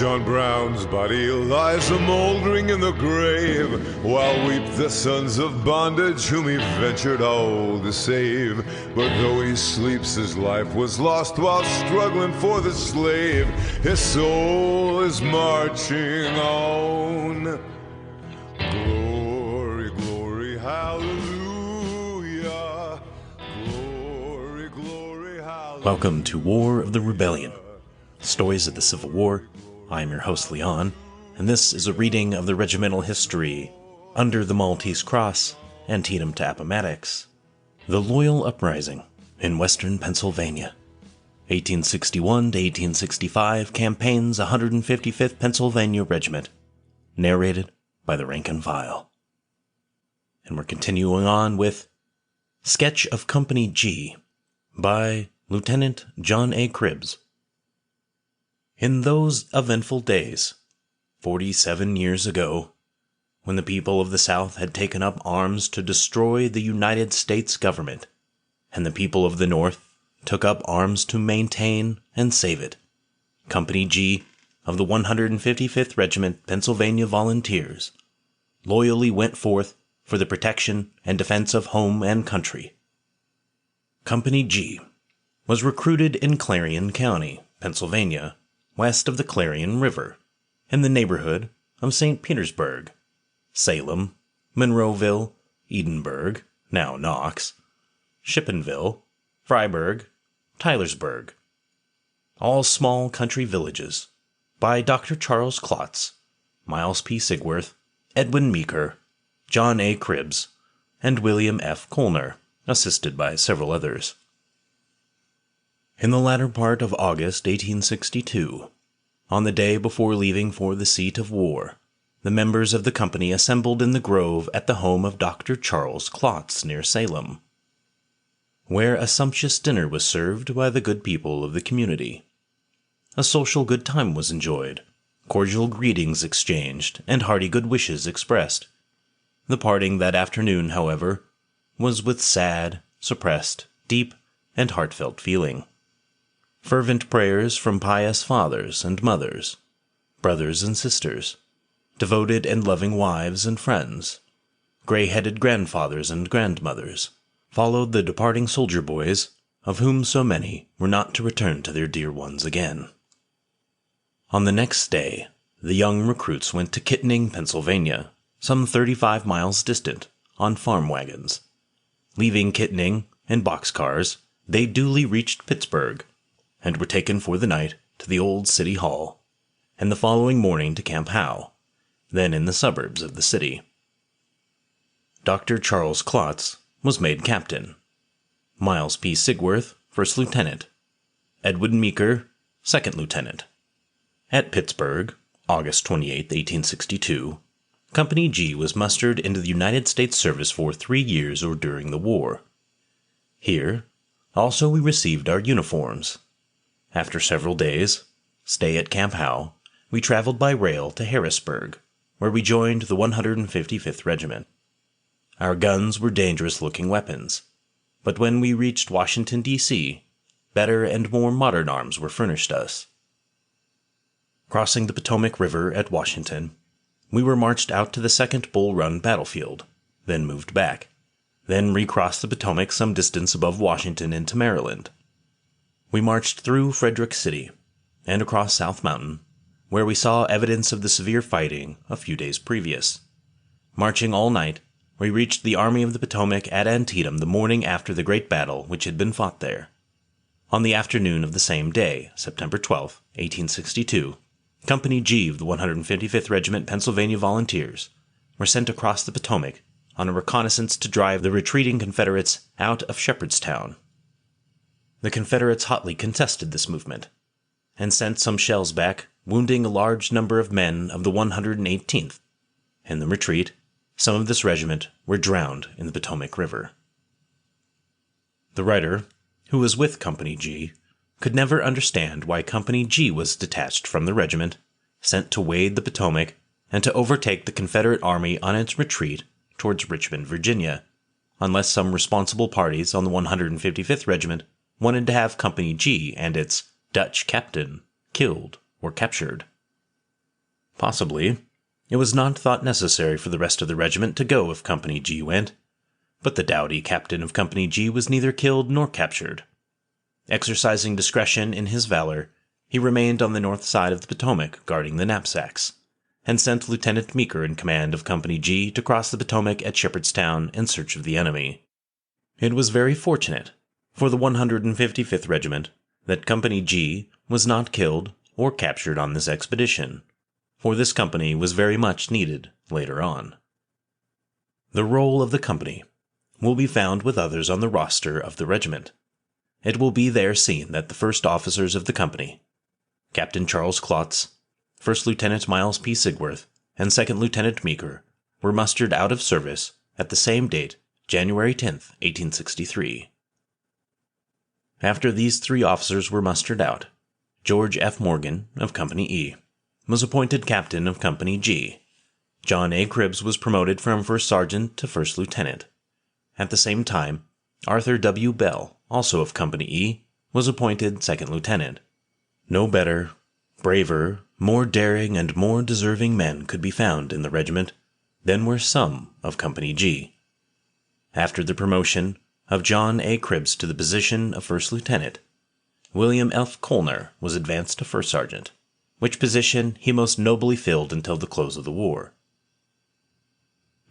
John Brown's body lies a-mouldering in the grave, while weep the sons of bondage whom he ventured all to save. But though he sleeps, his life was lost while struggling for the slave. His soul is marching on. Glory, glory, hallelujah. Glory, glory, hallelujah. Welcome to War of the Rebellion, Stories of the Civil War. I am your host, Leon, and this is a reading of the regimental history under the Maltese Cross, Antietam to Appomattox. The Loyal Uprising in Western Pennsylvania. 1861 to 1865 campaigns 155th Pennsylvania Regiment. Narrated by the rank and file. And we're continuing on with Sketch of Company G by Lieutenant John A. Kribbs. In those eventful days, 47 years ago, when the people of the South had taken up arms to destroy the United States government, and the people of the North took up arms to maintain and save it, Company G of the 155th Regiment Pennsylvania Volunteers loyally went forth for the protection and defense of home and country. Company G was recruited in Clarion County, Pennsylvania, west of the Clarion River, in the neighborhood of St. Petersburg, Salem, Monroeville, Edinburgh, now Knox, Shippenville, Freiburg, Tylersburg, all small country villages, by Dr. Charles Klotz, Miles P. Sigworth, Edwin Meeker, John A. Kribbs, and William F. Colner, assisted by several others. In the latter part of August 1862, on the day before leaving for the seat of war, the members of the company assembled in the grove at the home of Dr. Charles Klotz near Salem, where a sumptuous dinner was served by the good people of the community. A social good time was enjoyed, cordial greetings exchanged, and hearty good wishes expressed. The parting that afternoon, however, was with sad, suppressed, deep, and heartfelt feeling. Fervent prayers from pious fathers and mothers, brothers and sisters, devoted and loving wives and friends, gray-headed grandfathers and grandmothers, followed the departing soldier boys, of whom so many were not to return to their dear ones again. On the next day, the young recruits went to Kittening, Pennsylvania, some 35 miles distant, on farm wagons. Leaving Kittening in boxcars, they duly reached Pittsburgh, and were taken for the night to the old city hall, and the following morning to Camp Howe, then in the suburbs of the city. Dr. Charles Klotz was made captain, Miles P. Sigworth first lieutenant, Edwin Meeker second lieutenant. At Pittsburgh, August 28, 1862, Company G was mustered into the United States service for 3 years or during the war. Here, also, we received our uniforms. After several days' stay at Camp Howe, we traveled by rail to Harrisburg, where we joined the 155th Regiment. Our guns were dangerous-looking weapons, but when we reached Washington, D.C., better and more modern arms were furnished us. Crossing the Potomac River at Washington, we were marched out to the Second Bull Run battlefield, then moved back, then recrossed the Potomac some distance above Washington into Maryland. We marched through Frederick City and across South Mountain, where we saw evidence of the severe fighting a few days previous. Marching all night, we reached the Army of the Potomac at Antietam the morning after the great battle which had been fought there. On the afternoon of the same day, September 12, 1862, Company G of the 155th Regiment Pennsylvania Volunteers were sent across the Potomac on a reconnaissance to drive the retreating Confederates out of Shepherdstown. The Confederates hotly contested this movement, and sent some shells back, wounding a large number of men of the 118th. In the retreat, some of this regiment were drowned in the Potomac River. The writer, who was with Company G, could never understand why Company G was detached from the regiment, sent to wade the Potomac, and to overtake the Confederate Army on its retreat towards Richmond, Virginia, unless some responsible parties on the 155th Regiment wanted to have Company G and its Dutch captain killed or captured. Possibly, it was not thought necessary for the rest of the regiment to go if Company G went, but the doughty captain of Company G was neither killed nor captured. Exercising discretion in his valor, he remained on the north side of the Potomac guarding the knapsacks, and sent Lieutenant Meeker in command of Company G to cross the Potomac at Shepherdstown in search of the enemy. It was very fortunate for the 155th Regiment that Company G was not killed or captured on this expedition, for this company was very much needed later on. The roll of the company will be found with others on the roster of the regiment. It will be there seen that the first officers of the company, Captain Charles Klotz, First Lieutenant Miles P. Sigworth, and Second Lieutenant Meeker, were mustered out of service at the same date, January 10, 1863. After these three officers were mustered out, George F. Morgan, of Company E, was appointed captain of Company G. John A. Kribbs was promoted from first sergeant to first lieutenant. At the same time, Arthur W. Bell, also of Company E, was appointed second lieutenant. No better, braver, more daring, and more deserving men could be found in the regiment than were some of Company G. After the promotion of John A. Kribbs to the position of first lieutenant, William F. Colner was advanced to first sergeant, which position he most nobly filled until the close of the war.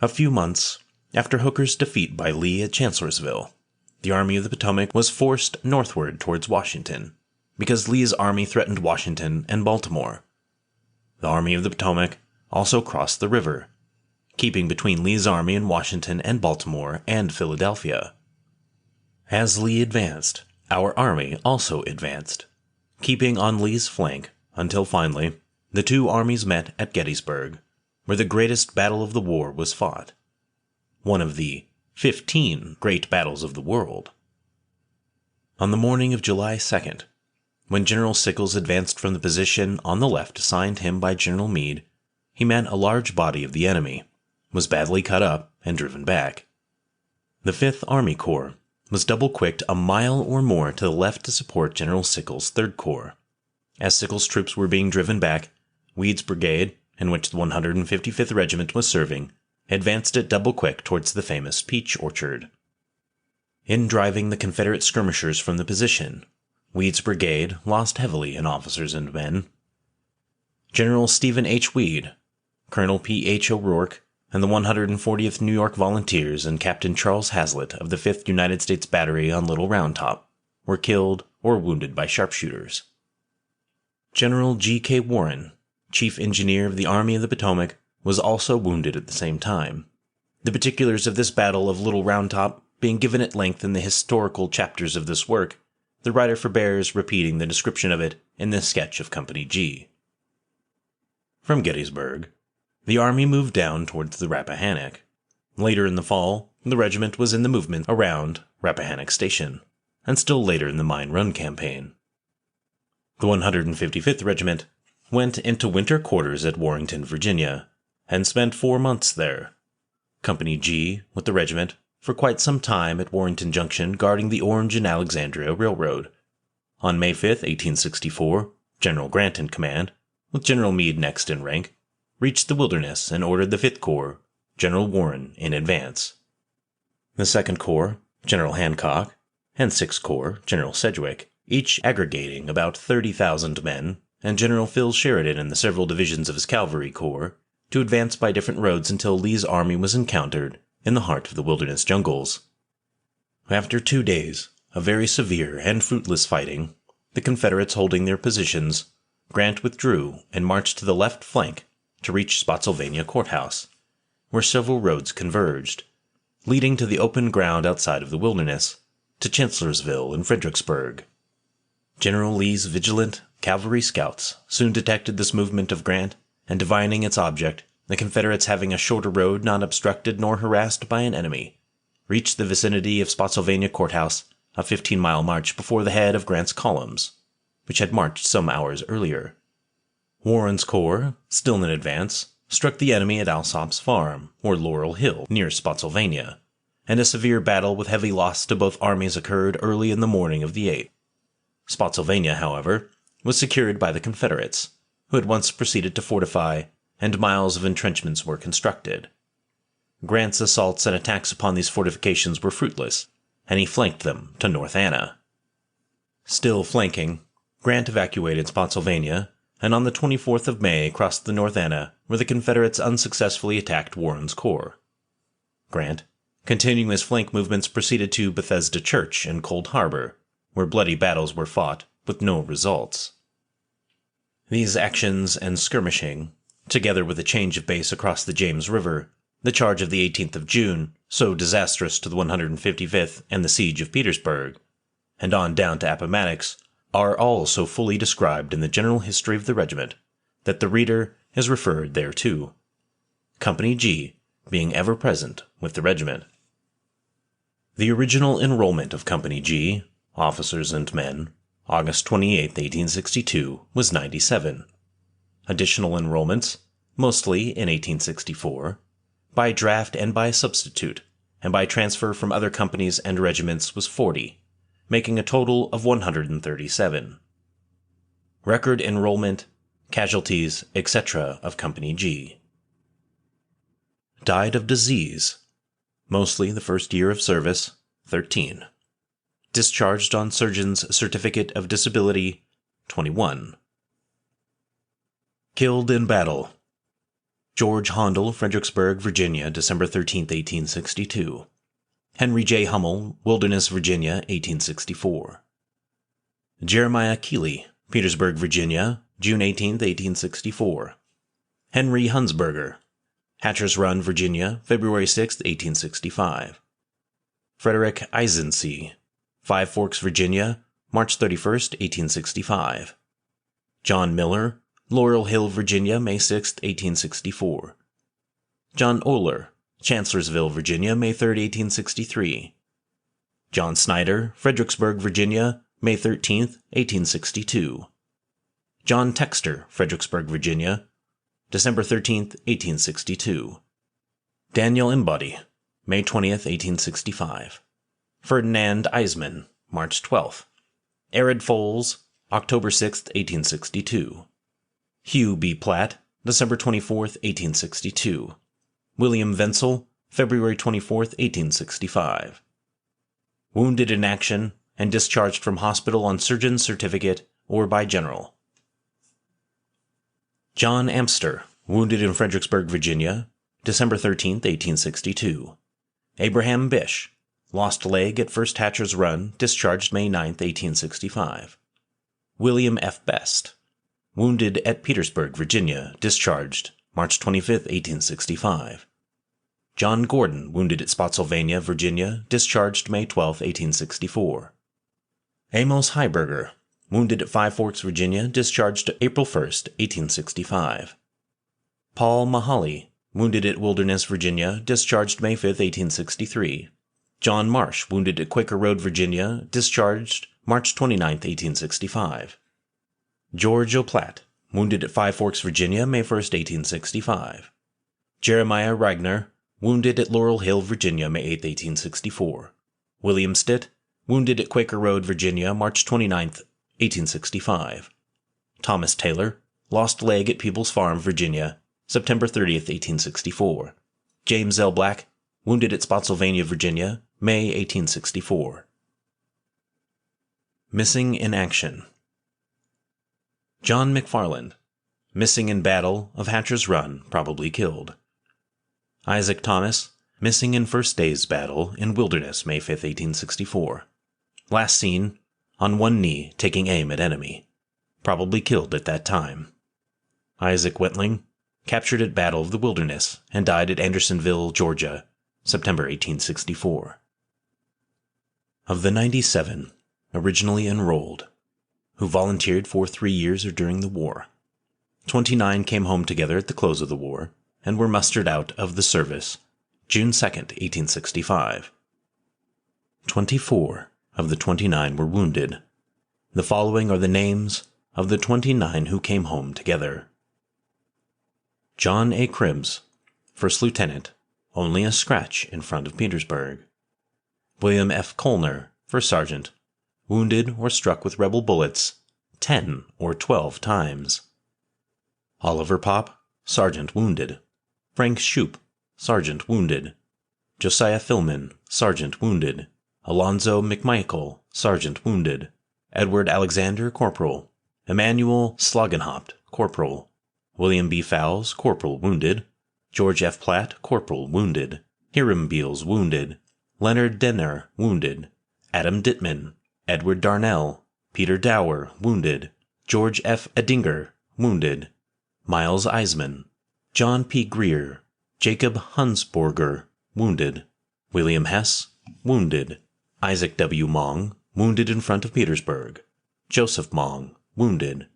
A few months after Hooker's defeat by Lee at Chancellorsville, the Army of the Potomac was forced northward towards Washington, because Lee's army threatened Washington and Baltimore. The Army of the Potomac also crossed the river, keeping between Lee's army in Washington and Baltimore and Philadelphia. As Lee advanced, our army also advanced, keeping on Lee's flank until finally the two armies met at Gettysburg, where the greatest battle of the war was fought, one of the 15 great battles of the world. On the morning of July 2nd, when General Sickles advanced from the position on the left assigned him by General Meade, he met a large body of the enemy, was badly cut up and driven back. The 5th Army Corps was double-quicked a mile or more to the left to support General Sickles' 3rd Corps. As Sickles' troops were being driven back, Weed's brigade, in which the 155th Regiment was serving, advanced at double-quick towards the famous Peach Orchard. In driving the Confederate skirmishers from the position, Weed's brigade lost heavily in officers and men. General Stephen H. Weed, Colonel P. H. O'Rourke, and the 140th New York Volunteers and Captain Charles Hazlitt of the 5th United States Battery on Little Round Top were killed or wounded by sharpshooters. General G. K. Warren, Chief Engineer of the Army of the Potomac, was also wounded at the same time. The particulars of this battle of Little Round Top being given at length in the historical chapters of this work, the writer forbears repeating the description of it in this sketch of Company G. From Gettysburg, the army moved down towards the Rappahannock. Later in the fall, the regiment was in the movement around Rappahannock Station, and still later in the Mine Run campaign. The 155th Regiment went into winter quarters at Warrenton, Virginia, and spent 4 months there. Company G, with the regiment, for quite some time at Warrenton Junction guarding the Orange and Alexandria Railroad. On May 5, 1864, General Grant in command, with General Meade next in rank, reached the Wilderness and ordered the 5th Corps, General Warren, in advance. The 2nd Corps, General Hancock, and 6th Corps, General Sedgwick, each aggregating about 30,000 men, and General Phil Sheridan and the several divisions of his cavalry corps, to advance by different roads until Lee's army was encountered in the heart of the wilderness jungles. After 2 days of very severe and fruitless fighting, the Confederates holding their positions, Grant withdrew and marched to the left flank to reach Spotsylvania Courthouse, where several roads converged, leading to the open ground outside of the wilderness, to Chancellorsville and Fredericksburg. General Lee's vigilant cavalry scouts soon detected this movement of Grant, and divining its object, the Confederates, having a shorter road not obstructed nor harassed by an enemy, reached the vicinity of Spotsylvania Courthouse, a 15-mile march before the head of Grant's columns, which had marched some hours earlier. Warren's corps, still in advance, struck the enemy at Alsop's Farm, or Laurel Hill, near Spotsylvania, and a severe battle with heavy loss to both armies occurred early in the morning of the 8th. Spotsylvania, however, was secured by the Confederates, who at once proceeded to fortify and miles of entrenchments were constructed. Grant's assaults and attacks upon these fortifications were fruitless, and he flanked them to North Anna. Still flanking, Grant evacuated Spotsylvania, and on the 24th of May crossed the North Anna, where the Confederates unsuccessfully attacked Warren's corps. Grant, continuing his flank movements, proceeded to Bethesda Church and Cold Harbor, where bloody battles were fought, with no results. These actions and skirmishing, together with a change of base across the James River, the charge of the 18th of June, so disastrous to the 155th, and the siege of Petersburg, and on down to Appomattox, are all so fully described in the general history of the regiment that the reader is referred thereto, Company G being ever present with the regiment. The original enrollment of Company G, officers and men, August 28, 1862, was 97. Additional enrollments, mostly in 1864, by draft and by substitute, and by transfer from other companies and regiments was 40, making a total of 137. Record enrollment, casualties, etc. of Company G. Died of disease, mostly the first year of service, 13. Discharged on Surgeon's Certificate of Disability, 21. Killed in battle. George Hondel, Fredericksburg, Virginia, December 13, 1862. Henry J. Hummel, Wilderness, Virginia, 1864. Jeremiah Keeley, Petersburg, Virginia, June 18, 1864. Henry Hunsberger, Hatcher's Run, Virginia, February 6, 1865. Frederick Eisensee, Five Forks, Virginia, March 31, 1865. John Miller, Laurel Hill, Virginia, May 6, 1864. John Oler, Chancellorsville, Virginia, May 3, 1863. John Snyder, Fredericksburg, Virginia, May 13, 1862. John Texter, Fredericksburg, Virginia, December 13, 1862. Daniel Embody, May 20, 1865. Ferdinand Eisman, March 12. Arid Foles, October 6, 1862. Hugh B. Platt, December 24, 1862. William Wenzel, February 24, 1865. Wounded in action and discharged from hospital on surgeon's certificate or by general. John Amster, wounded in Fredericksburg, Virginia, December 13, 1862. Abraham Bish, lost leg at First Hatcher's Run, discharged May 9, 1865. William F. Best, wounded at Petersburg, Virginia, discharged March 25, 1865. John Gordon, wounded at Spotsylvania, Virginia, discharged May 12, 1864. Amos Heiberger, wounded at Five Forks, Virginia, discharged April 1, 1865. Paul Mahaly, wounded at Wilderness, Virginia, discharged May 5, 1863. John Marsh, wounded at Quaker Road, Virginia, discharged March 29, 1865. George O. Platt, wounded at Five Forks, Virginia, May 1, 1865. Jeremiah Ragnar, wounded at Laurel Hill, Virginia, May 8, 1864. William Stitt, wounded at Quaker Road, Virginia, March 29, 1865. Thomas Taylor, lost leg at People's Farm, Virginia, September 30, 1864. James L. Black, wounded at Spotsylvania, Virginia, May 1864. Missing in action. John McFarland, missing in battle of Hatcher's Run, probably killed. Isaac Thomas, missing in First Day's battle in Wilderness, May 5, 1864. Last seen on one knee taking aim at enemy, probably killed at that time. Isaac Wentling, captured at Battle of the Wilderness and died at Andersonville, Georgia, September 1864. Of the 97 originally enrolled, who volunteered for 3 years or during the war, 29 came home together at the close of the war and were mustered out of the service June 2, 1865. 24 of the 29 were wounded. The following are the names of the 29 who came home together. John A. Kribbs, First Lieutenant, only a scratch in front of Petersburg. William F. Colner, First Sergeant, wounded or struck with rebel bullets 10 or 12 times. Oliver Popp, sergeant wounded. Frank Shoup, sergeant wounded. Josiah Philman, sergeant wounded. Alonzo McMichael, sergeant wounded. Edward Alexander, corporal. Emmanuel Slogenhopt, corporal. William B. Fowles, corporal wounded. George F. Platt, corporal wounded. Hiram Beals, wounded. Leonard Denner, wounded. Adam Dittman. Edward Darnell. Peter Dower, wounded. George F. Edinger, wounded. Miles Eisman. John P. Greer. Jacob Hunsborger, wounded. William Hess, wounded. Isaac W. Mong, wounded in front of Petersburg. Joseph Mong, wounded.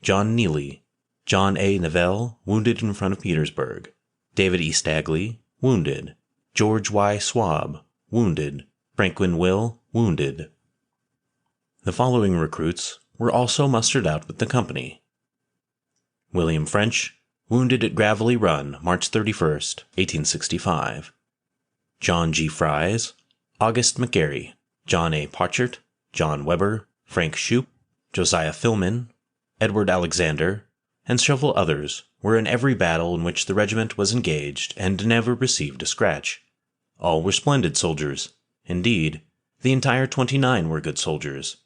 John Neely. John A. Neville, wounded in front of Petersburg. David E. Stagley, wounded. George Y. Swab, wounded. Franklin Will, wounded. The following recruits were also mustered out with the company. William French, wounded at Gravelly Run, March 31, 1865. John G. Fries, August McGarry, John A. Pochert, John Weber, Frank Shoup, Josiah Philman, Edward Alexander, and several others were in every battle in which the regiment was engaged and never received a scratch. All were splendid soldiers. Indeed, the entire 29 were good soldiers.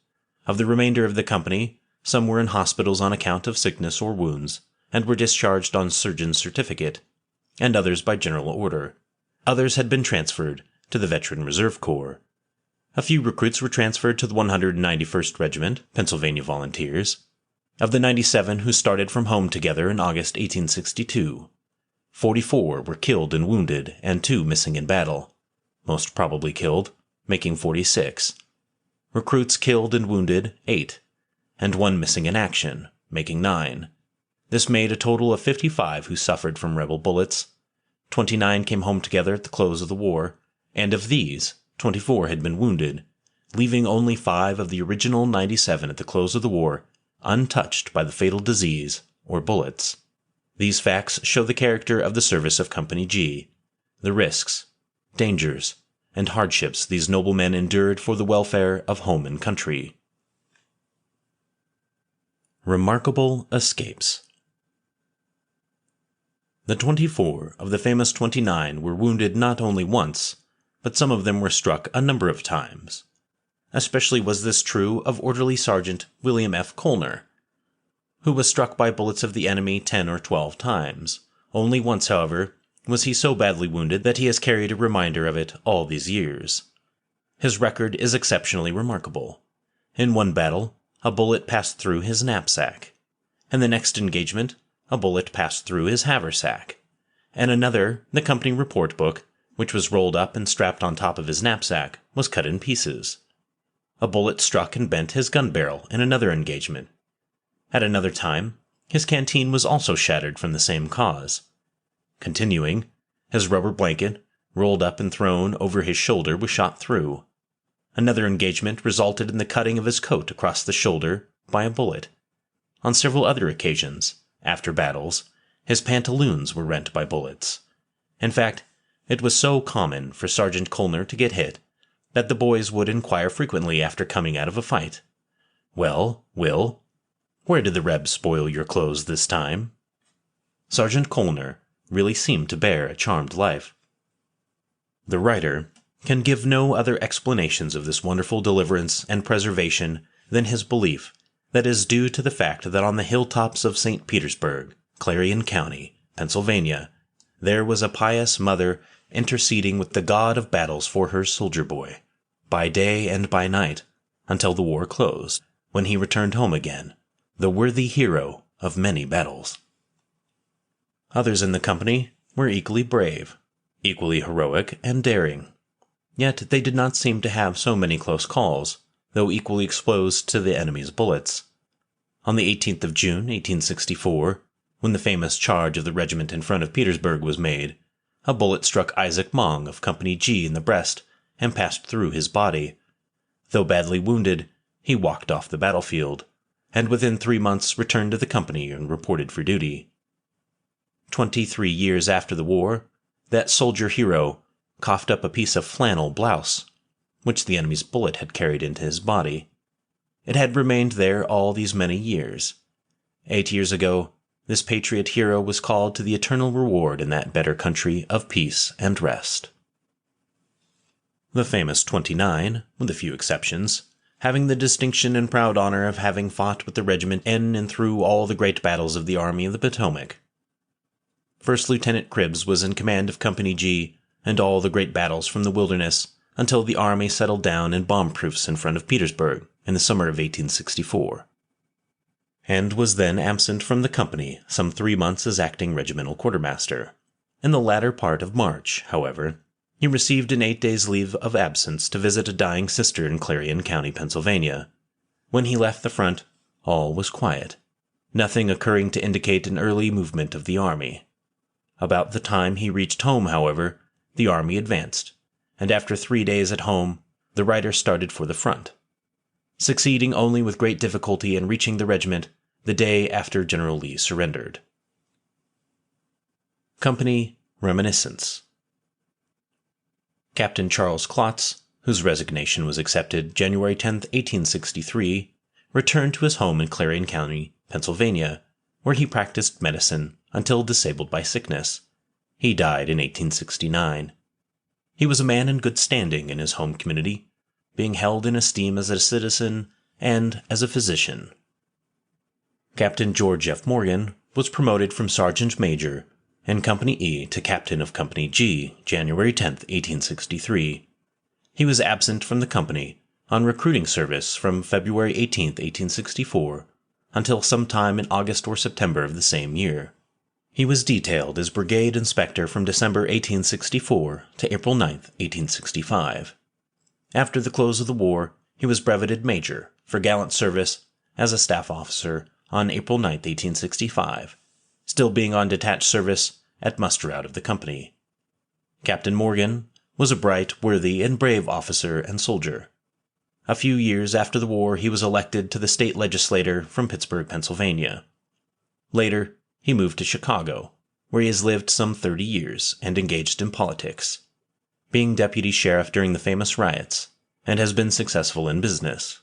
Of the remainder of the company, some were in hospitals on account of sickness or wounds, and were discharged on surgeon's certificate, and others by general order. Others had been transferred to the Veteran Reserve Corps. A few recruits were transferred to the 191st Regiment, Pennsylvania Volunteers. Of the 97 who started from home together in August 1862, 44 were killed and wounded, and 2 missing in battle, most probably killed, making 46. Recruits killed and wounded, 8, and 1 missing in action, making 9. This made a total of 55 who suffered from rebel bullets. 29 came home together at the close of the war, and of these, 24 had been wounded, leaving only 5 of the original 97 at the close of the war untouched by the fatal disease or bullets. These facts show the character of the service of Company G, the risks, dangers, and hardships these noble men endured for the welfare of home and country. Remarkable escapes. The 24 of the famous 29 were wounded not only once, but some of them were struck a number of times. Especially was this true of Orderly Sergeant William F. Colner, who was struck by bullets of the enemy 10 or 12 times. Only once, however, was he so badly wounded that he has carried a reminder of it all these years. His record is exceptionally remarkable. In one battle, a bullet passed through his knapsack. In the next engagement, a bullet passed through his haversack. And another, the company report book, which was rolled up and strapped on top of his knapsack, was cut in pieces. A bullet struck and bent his gun barrel in another engagement. At another time, his canteen was also shattered from the same cause. Continuing, his rubber blanket, rolled up and thrown over his shoulder, was shot through. Another engagement resulted in the cutting of his coat across the shoulder by a bullet. On several other occasions, after battles, his pantaloons were rent by bullets. In fact, it was so common for Sergeant Colner to get hit that the boys would inquire frequently after coming out of a fight. "Well, Will, where did the Rebs spoil your clothes this time?" Sergeant Colner really seemed to bear a charmed life. The writer can give no other explanations of this wonderful deliverance and preservation than his belief that is due to the fact that on the hilltops of St. Petersburg, Clarion County, Pennsylvania, there was a pious mother interceding with the God of battles for her soldier boy, by day and by night, until the war closed, when he returned home again, the worthy hero of many battles. Others in the company were equally brave, equally heroic and daring. Yet they did not seem to have so many close calls, though equally exposed to the enemy's bullets. On the 18th of June, 1864, when the famous charge of the regiment in front of Petersburg was made, a bullet struck Isaac Mong of Company G in the breast and passed through his body. Though badly wounded, he walked off the battlefield, and within 3 months returned to the company and reported for duty. 23 years after the war, that soldier hero coughed up a piece of flannel blouse, which the enemy's bullet had carried into his body. It had remained there all these many years. 8 years ago, This patriot hero was called to the eternal reward in that better country of peace and rest. The famous 29, with a few exceptions, having the distinction and proud honor of having fought with the regiment in and through all the great battles of the Army of the Potomac. First Lieutenant Kribbs was in command of Company G and all the great battles from the Wilderness until the army settled down in bomb-proofs in front of Petersburg in the summer of 1864, and was then absent from the company some 3 months as acting regimental quartermaster. In the latter part of March, however, he received an 8 days' leave of absence to visit a dying sister in Clarion County, Pennsylvania. When he left the front, all was quiet, nothing occurring to indicate an early movement of the army. About the time he reached home, however, the army advanced, and after 3 days at home, the writer started for the front, succeeding only with great difficulty in reaching the regiment the day after General Lee surrendered. Company Reminiscence. Captain Charles Klotz, whose resignation was accepted January 10, 1863, returned to his home in Clarion County, Pennsylvania, where he practiced medicine until disabled by sickness. He died in 1869. He was a man in good standing in his home community, being held in esteem as a citizen and as a physician. Captain George F. Morgan was promoted from Sergeant Major in Company E to Captain of Company G, January 10, 1863. He was absent from the company on recruiting service from February 18, 1864, until sometime in August or September of the same year. He was detailed as Brigade Inspector from December 1864 to April 9, 1865. After the close of the war, he was brevetted Major for gallant service as a staff officer on April 9, 1865, still being on detached service at muster out of the company. Captain Morgan was a bright, worthy, and brave officer and soldier. A few years after the war, he was elected to the state legislature from Pittsburgh, Pennsylvania. Later, he moved to Chicago, where he has lived some 30 years and engaged in politics, being deputy sheriff during the famous riots, and has been successful in business.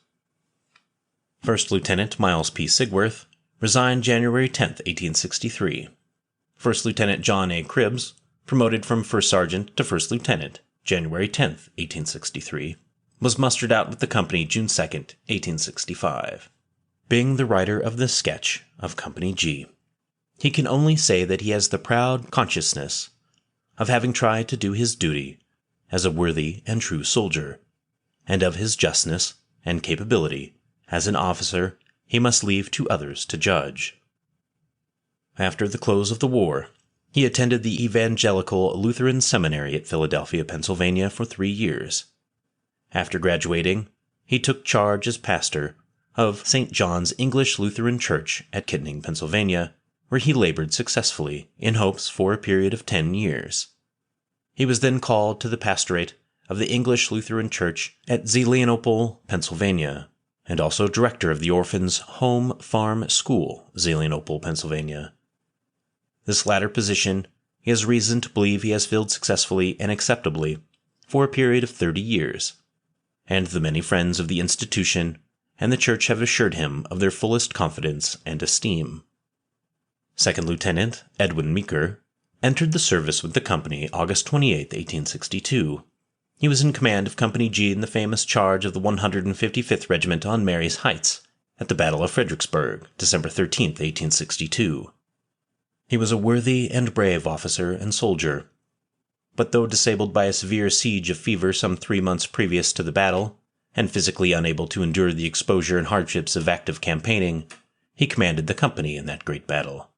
First Lieutenant Miles P. Sigworth resigned January 10, 1863. First Lieutenant John A. Kribbs, promoted from First Sergeant to First Lieutenant, January 10, 1863, was mustered out with the company June 2, 1865. Being the writer of this sketch of Company G, he can only say that he has the proud consciousness of having tried to do his duty as a worthy and true soldier, and of his justness and capability as an officer he must leave to others to judge. After the close of the war, he attended the Evangelical Lutheran Seminary at Philadelphia, Pennsylvania for 3 years. After graduating, he took charge as pastor of St. John's English Lutheran Church at Kittanning, Pennsylvania, where he labored successfully in hopes for a period of 10 years. He was then called to the pastorate of the English Lutheran Church at Zelienople, Pennsylvania, and also director of the Orphans' Home Farm School, Zelienople, Pennsylvania. This latter position he has reason to believe he has filled successfully and acceptably for a period of 30 years, and the many friends of the institution and the church have assured him of their fullest confidence and esteem. Second Lieutenant Edwin Meeker entered the service with the company August 28, 1862. He was in command of Company G in the famous charge of the 155th Regiment on Mary's Heights at the Battle of Fredericksburg, December 13, 1862. He was a worthy and brave officer and soldier, but though disabled by a severe siege of fever some 3 months previous to the battle, and physically unable to endure the exposure and hardships of active campaigning, he commanded the company in that great battle.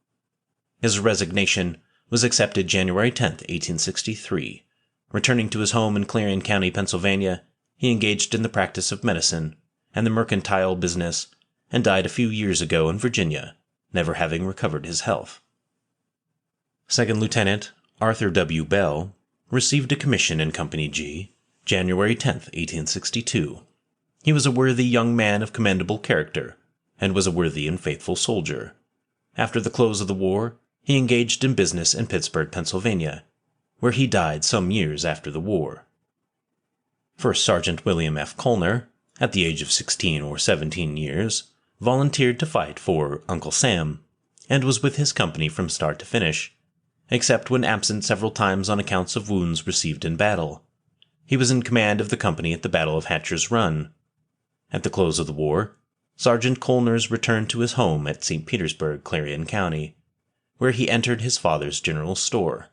His resignation was accepted January 10, 1863. Returning to his home in Clarion County, Pennsylvania, he engaged in the practice of medicine and the mercantile business, and died a few years ago in Virginia, never having recovered his health. Second Lieutenant Arthur W. Bell received a commission in Company G, January 10, 1862. He was a worthy young man of commendable character, and was a worthy and faithful soldier. After the close of the war, he engaged in business in Pittsburgh, Pennsylvania, where he died some years after the war. First Sergeant William F. Colner, at the age of 16 or 17 years, volunteered to fight for Uncle Sam and was with his company from start to finish, except when absent several times on accounts of wounds received in battle. He was in command of the company at the Battle of Hatcher's Run. At the close of the war, Sergeant Colners returned to his home at St. Petersburg, Clarion County, where he entered his father's general store.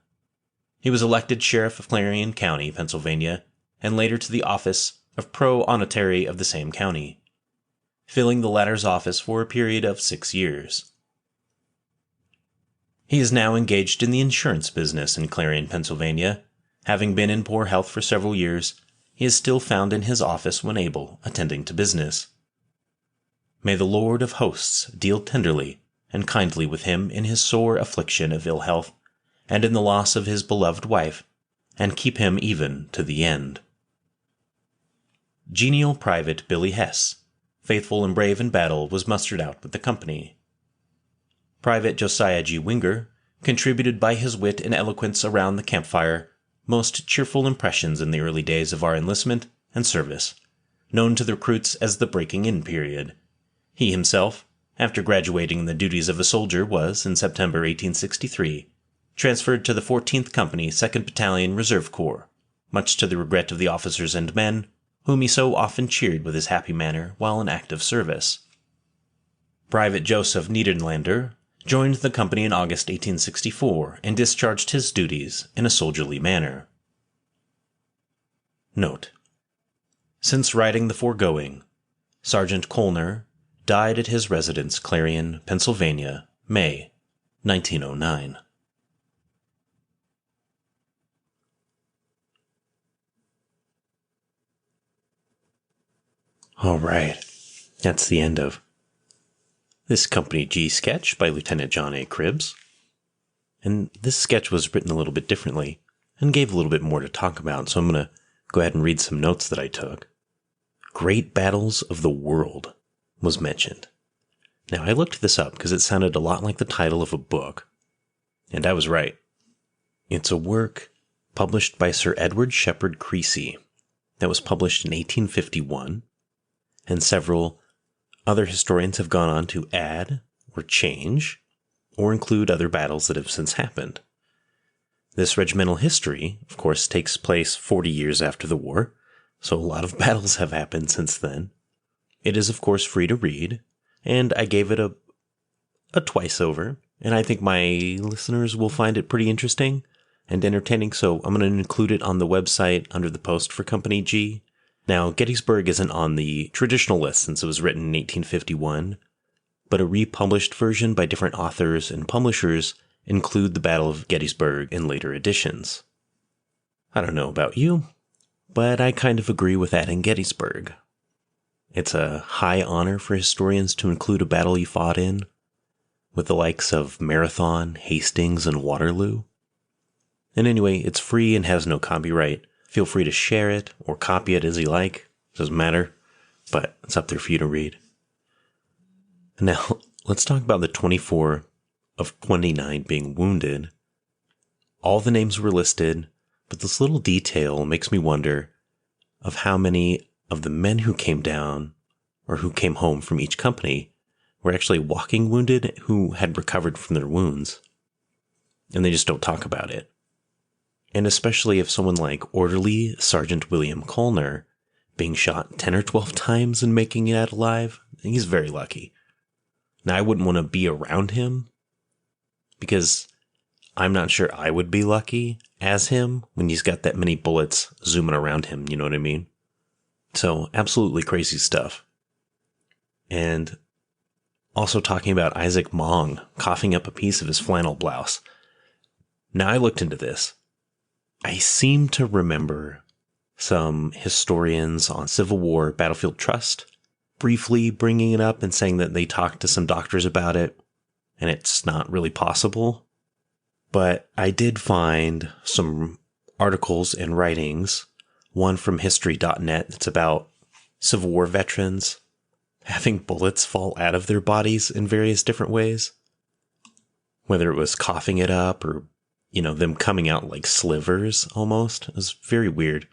He was elected sheriff of Clarion County, Pennsylvania, and later to the office of pro-onotary of the same county, filling the latter's office for a period of 6 years. He is now engaged in the insurance business in Clarion, Pennsylvania. Having been in poor health for several years, he is still found in his office when able, attending to business. May the Lord of hosts deal tenderly and kindly with him in his sore affliction of ill health, and in the loss of his beloved wife, and keep him even to the end. Genial Private Billy Hess, faithful and brave in battle, was mustered out with the company. Private Josiah G. Winger contributed by his wit and eloquence around the campfire most cheerful impressions in the early days of our enlistment and service, known to the recruits as the breaking-in period. He himself, after graduating the duties of a soldier, was, in September 1863, transferred to the 14th Company, 2nd Battalion Reserve Corps, much to the regret of the officers and men, whom he so often cheered with his happy manner while in active service. Private Joseph Niederlander joined the company in August 1864 and discharged his duties in a soldierly manner. Note: since writing the foregoing, Sergeant Colner died at his residence, Clarion, Pennsylvania, May 1909. All right, that's the end of this Company G sketch by Lieutenant John A. Kribbs. And this sketch was written a little bit differently and gave a little bit more to talk about, so I'm going to go ahead and read some notes that I took. Great Battles of the World was mentioned. Now, I looked this up because it sounded a lot like the title of a book, and I was right. It's a work published by Sir Edward Shepherd Creasy that was published in 1851, and several other historians have gone on to add or change or include other battles that have since happened. This regimental history, of course, takes place 40 years after the war, so a lot of battles have happened since then. It is, of course, free to read, and I gave it a twice over, and I think my listeners will find it pretty interesting and entertaining, so I'm going to include it on the website under the post for Company G. Now, Gettysburg isn't on the traditional list since it was written in 1851, but a republished version by different authors and publishers include the Battle of Gettysburg in later editions. I don't know about you, but I kind of agree with adding Gettysburg. It's a high honor for historians to include a battle you fought in, with the likes of Marathon, Hastings, and Waterloo. And anyway, it's free and has no copyright. Feel free to share it or copy it as you like. Doesn't matter, but it's up there for you to read. Now, let's talk about the 24 of 29 being wounded. All the names were listed, but this little detail makes me wonder of how many of the men who came down or who came home from each company were actually walking wounded who had recovered from their wounds. And they just don't talk about it. And especially if someone like Orderly Sergeant William Colner being shot 10 or 12 times and making it out alive, he's very lucky. Now, I wouldn't want to be around him because I'm not sure I would be lucky as him when he's got that many bullets zooming around him, you know what I mean? So, absolutely crazy stuff. And also talking about Isaac Mong coughing up a piece of his flannel blouse. Now, I looked into this. I seem to remember some historians on Civil War Battlefield Trust briefly bringing it up and saying that they talked to some doctors about it, and it's not really possible. But I did find some articles and writings, one from history.net that's about Civil War veterans having bullets fall out of their bodies in various different ways. Whether it was coughing it up or them coming out like slivers almost. It was very weird.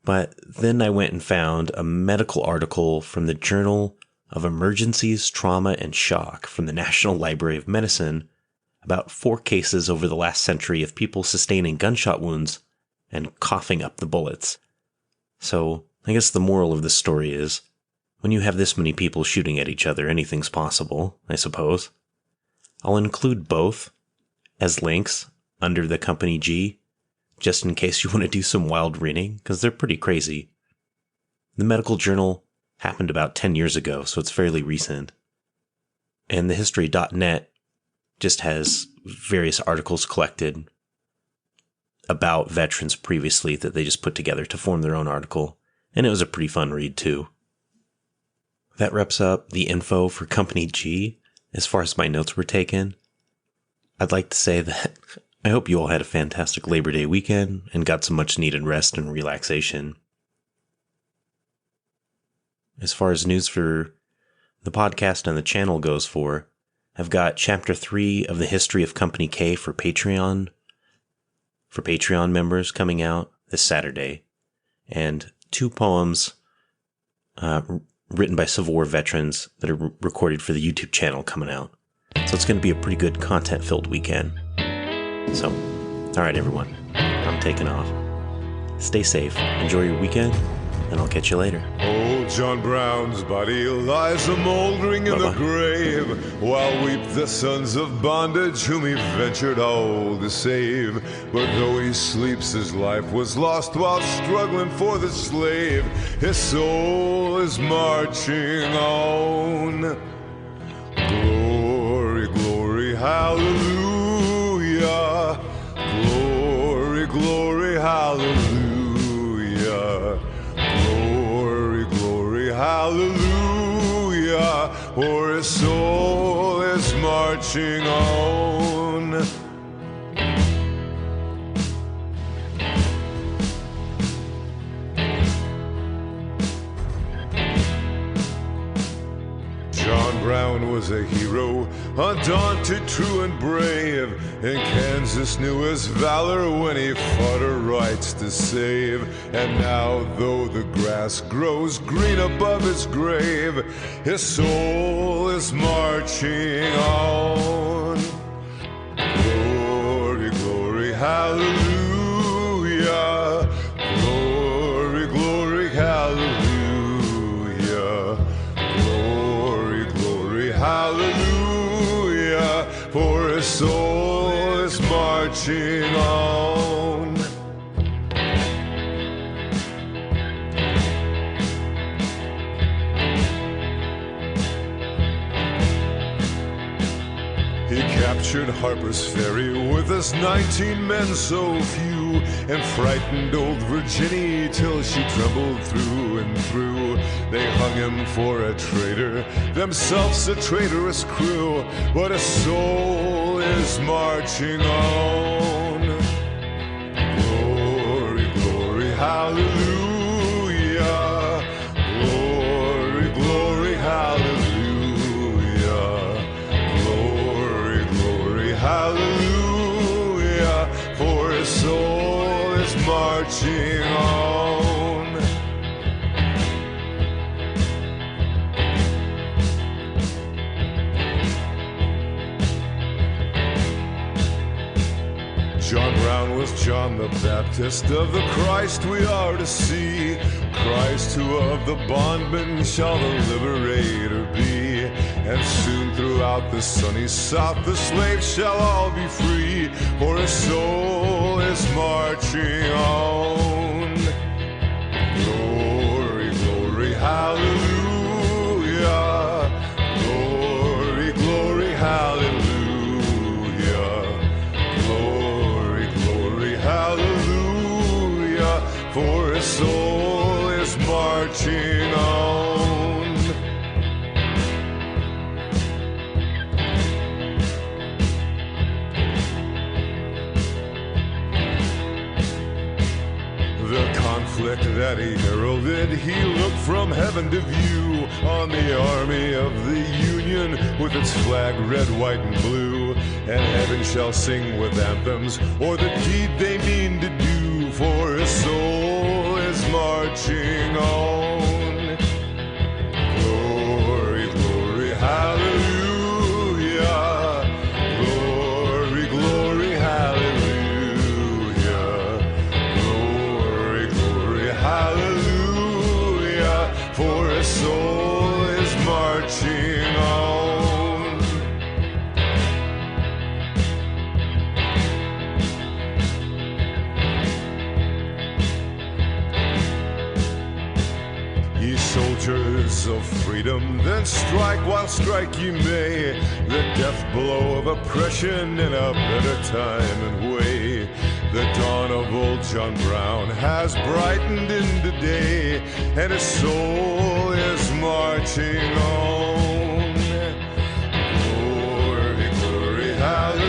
But then I went and found a medical article from the Journal of Emergencies, Trauma, and Shock from the National Library of Medicine about 4 cases over the last century of people sustaining gunshot wounds and coughing up the bullets. So, I guess the moral of this story is, when you have this many people shooting at each other, anything's possible, I suppose. I'll include both as links under the Company G, just in case you want to do some wild reading, because they're pretty crazy. The medical journal happened about 10 years ago, so it's fairly recent. And the history.net just has various articles collected about veterans previously that they just put together to form their own article, and it was a pretty fun read too. That wraps up the info for Company G as far as my notes were taken. I'd like to say that I hope you all had a fantastic Labor Day weekend and got some much needed rest and relaxation. As far as news for the podcast and the channel goes I've got Chapter 3 of the History of Company K for Patreon members coming out this Saturday, and 2 poems written by Civil War veterans that are recorded for the YouTube channel coming out. So it's going to be a pretty good content-filled weekend. So, alright everyone, I'm taking off. Stay safe, enjoy your weekend, and I'll catch you later. Old John Brown's body lies a-mouldering in the grave, while weep the sons of bondage whom he ventured all to save. But though he sleeps, his life was lost while struggling for the slave. His soul is marching on. Glory, glory, hallelujah. Glory, glory, hallelujah. Glory, glory, hallelujah. For his soul is marching on. John Brown was a hero, undaunted, true, and brave. And Kansas knew his valor when he fought her rights to save. And now, though the grass grows green above his grave, his soul is marching on. Glory, glory, hallelujah. Glory, glory, hallelujah. Hallelujah, for his soul is marching on. He captured Harper's Ferry with his 19 men so few, and frightened old Virginia till she trembled through and through. They hung him for a traitor, themselves a traitorous crew, but his soul is marching on. Glory, glory, hallelujah. Glory, glory, hallelujah. Glory, glory, hallelujah. For his soul is marching on. John Brown was John the Baptist, of the Christ we are to see. Christ who of the bondman shall the liberator be. And soon throughout the sunny South the slaves shall all be free. For his soul is marching on. Glory, glory, hallelujah. Glory, glory, hallelujah. Hallelujah, for his soul is marching on. The conflict that he heralded, he looked from heaven to view on the army of the Union with its flag red, white, and blue. And heaven shall sing with anthems o'er the deed they mean to do, for his soul is marching on. Glory, soldiers of freedom, then strike while strike ye may, the death blow of oppression in a better time and way. The dawn of old John Brown has brightened in the day, and his soul is marching on. Glory, glory, hallelujah.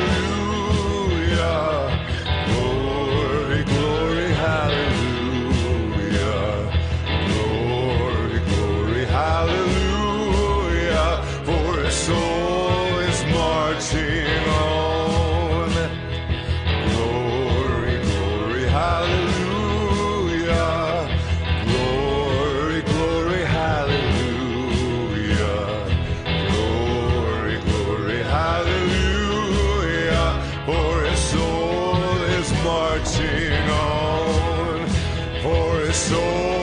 Glory, glory, hallelujah. Glory, glory, hallelujah. For his soul is marching on. Glory, glory, hallelujah. Glory, glory, hallelujah. Glory, glory, hallelujah. For his soul is marching on. For his soul